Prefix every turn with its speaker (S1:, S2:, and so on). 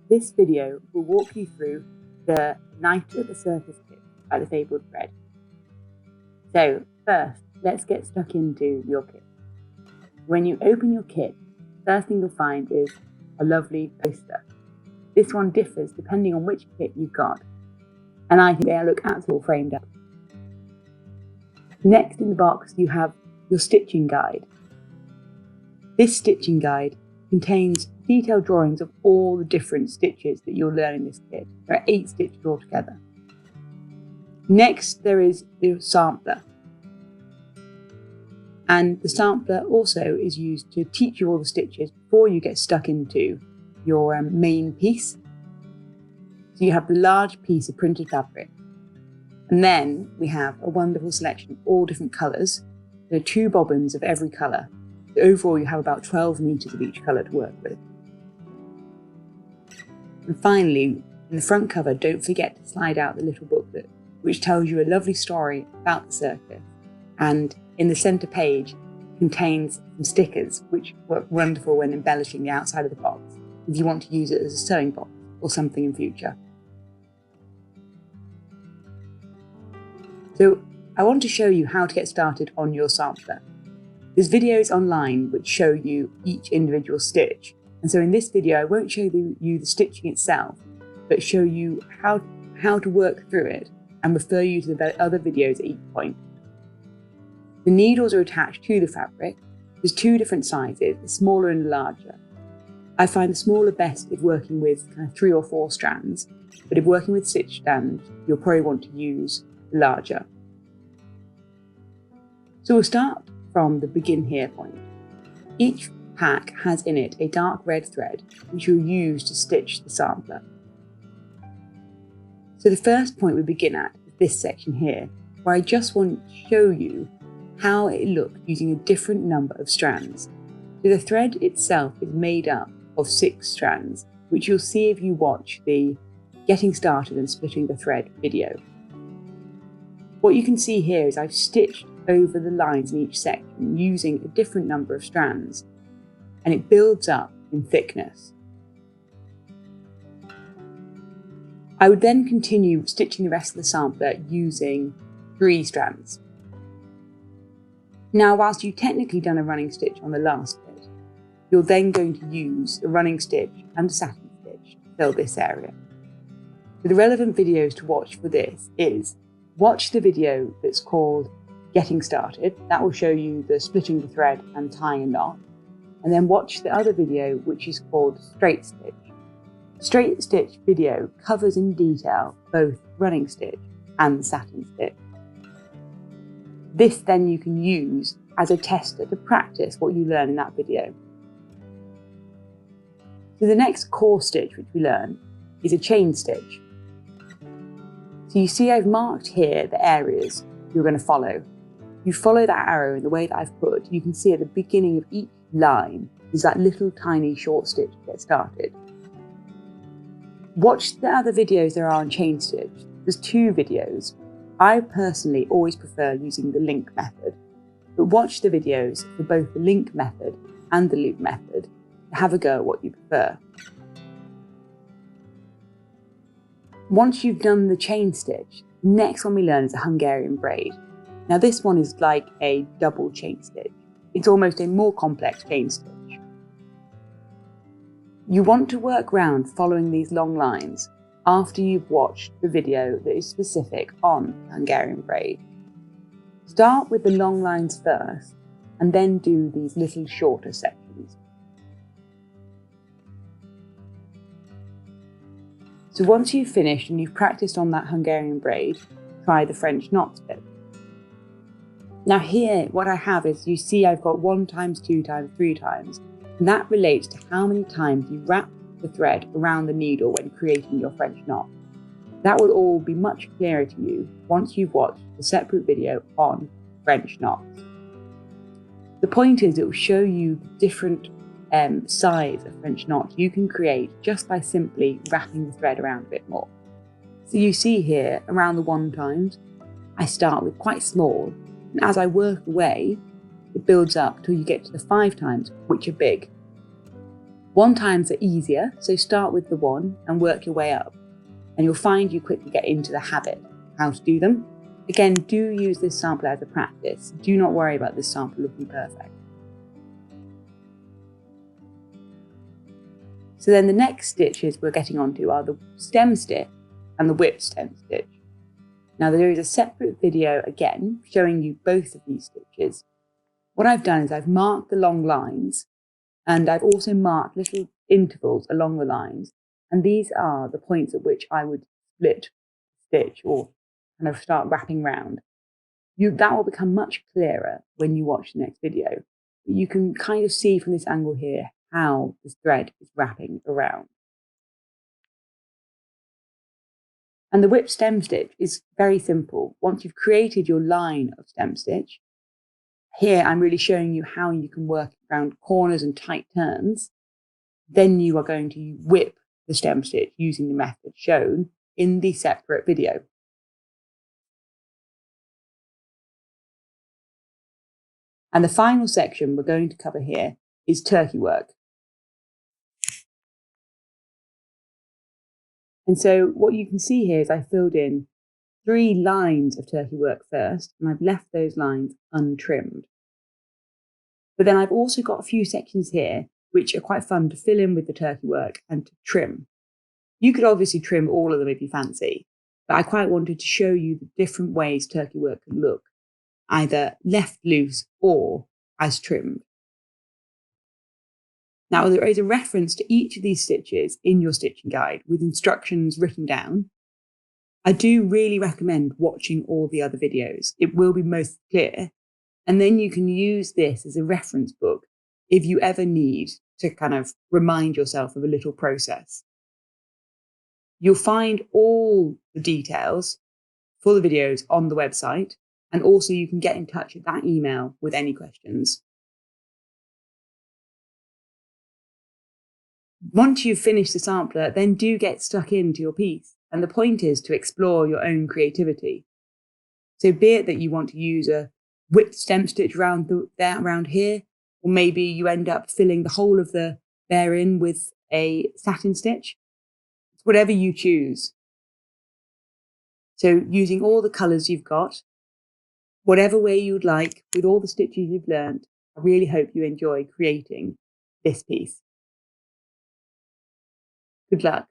S1: this video will walk you through the Night at the Circus kit by the Fabled Thread. So first, let's get stuck into your kit. When you open your kit, first thing you'll find is a lovely poster. This one differs depending on which kit you've got, and I think they look absolutely framed up. Next in the box you have your stitching guide. This stitching guide contains detailed drawings of all the different stitches that you'll learn in this kit. There are 8 stitches altogether. Next there is the sampler. And the sampler also is used to teach you all the stitches before you get stuck into your main piece. So you have the large piece of printed fabric. And then we have a wonderful selection of all different colours. There are 2 bobbins of every colour. So overall you have about 12 metres of each colour to work with. And finally, in the front cover, don't forget to slide out the little booklet, which tells you a lovely story about the circus. And in the centre page contains some stickers, which work wonderful when embellishing the outside of the box, if you want to use it as a sewing box or something in future. So I want to show you how to get started on your sampler. There's videos online which show you each individual stitch, and so in this video I won't show you the stitching itself, but show you how to work through it and refer you to the other videos at each point. The needles are attached to the fabric. There's 2 different sizes, the smaller and the larger. I find the smaller best if working with kind of 3 or 4 strands, but if working with stitch strands, you'll probably want to use the larger. So we'll start from the begin here point. Each pack has in it a dark red thread, which you'll use to stitch the sampler. So the first point we begin at is this section here, where I just want to show you how it looked using a different number of strands. So the thread itself is made up of 6 strands, which you'll see if you watch the Getting Started and Splitting the Thread video. What you can see here is I've stitched over the lines in each section using a different number of strands, and it builds up in thickness. I would then continue stitching the rest of the sampler using 3 strands. Now, whilst you've technically done a running stitch on the last bit, you're then going to use a running stitch and a satin stitch to fill this area. So the relevant videos to watch for this is watch the video that's called Getting Started. That will show you the splitting the thread and tying a knot. And then watch the other video, which is called Straight Stitch. Straight Stitch video covers in detail both running stitch and satin stitch. This then you can use as a tester to practice what you learn in that video. So the next core stitch which we learn is a chain stitch. So you see I've marked here the areas you're going to follow. You follow that arrow in the way that I've put, you can see at the beginning of each line is that little tiny short stitch to get started. Watch the other videos there are on chain stitch. There's 2 videos. I personally always prefer using the link method, but watch the videos for both the link method and the loop method to have a go at what you prefer. Once you've done the chain stitch, the next one we learn is a Hungarian braid. Now this one is like a double chain stitch. It's almost a more complex chain stitch. You want to work round following these long lines after you've watched the video that is specific on Hungarian braid. Start with the long lines first and then do these little shorter sections. So once you've finished and you've practiced on that Hungarian braid, try the French knots bit. Now here, what I have is, you see I've got 1 times, 2 times, 3 times, and that relates to how many times you wrap the thread around the needle when creating your French knot. That will all be much clearer to you once you've watched the separate video on French knots. The point is it will show you different size of French knot you can create just by simply wrapping the thread around a bit more. So you see here, around the 1 times, I start with quite small, and as I work away, it builds up till you get to the 5 times, which are big. 1 times are easier, so start with the 1 and work your way up, and you'll find you quickly get into the habit of how to do them. Again, do use this sample as a practice. Do not worry about this sample looking perfect. So then the next stitches we're getting onto are the stem stitch and the whip stem stitch. Now there is a separate video again showing you both of these stitches. What I've done is I've marked the long lines, and I've also marked little intervals along the lines, and these are the points at which I would split stitch or kind of start wrapping round. That will become much clearer when you watch the next video. You can kind of see from this angle here how this thread is wrapping around. And the whip stem stitch is very simple. Once you've created your line of stem stitch, here I'm really showing you how you can work around corners and tight turns. Then you are going to whip the stem stitch using the method shown in the separate video. And the final section we're going to cover here is turkey work. And so what you can see here is I filled in 3 lines of turkey work first, and I've left those lines untrimmed. But then I've also got a few sections here which are quite fun to fill in with the turkey work and to trim. You could obviously trim all of them if you fancy, but I quite wanted to show you the different ways turkey work can look, either left loose or as trimmed. Now there is a reference to each of these stitches in your stitching guide with instructions written down. I do really recommend watching all the other videos. It will be most clear, and then you can use this as a reference book if you ever need to kind of remind yourself of a little process. You'll find all the details for the videos on the website, and also you can get in touch with that email with any questions. Once you've finished the sampler, then do get stuck into your piece, and the point is to explore your own creativity. So be it that you want to use a whipped stem stitch around here, or maybe you end up filling the whole of the bear in with a satin stitch. It's whatever you choose. So using all the colours you've got, whatever way you'd like, with all the stitches you've learned, I really hope you enjoy creating this piece. Good luck.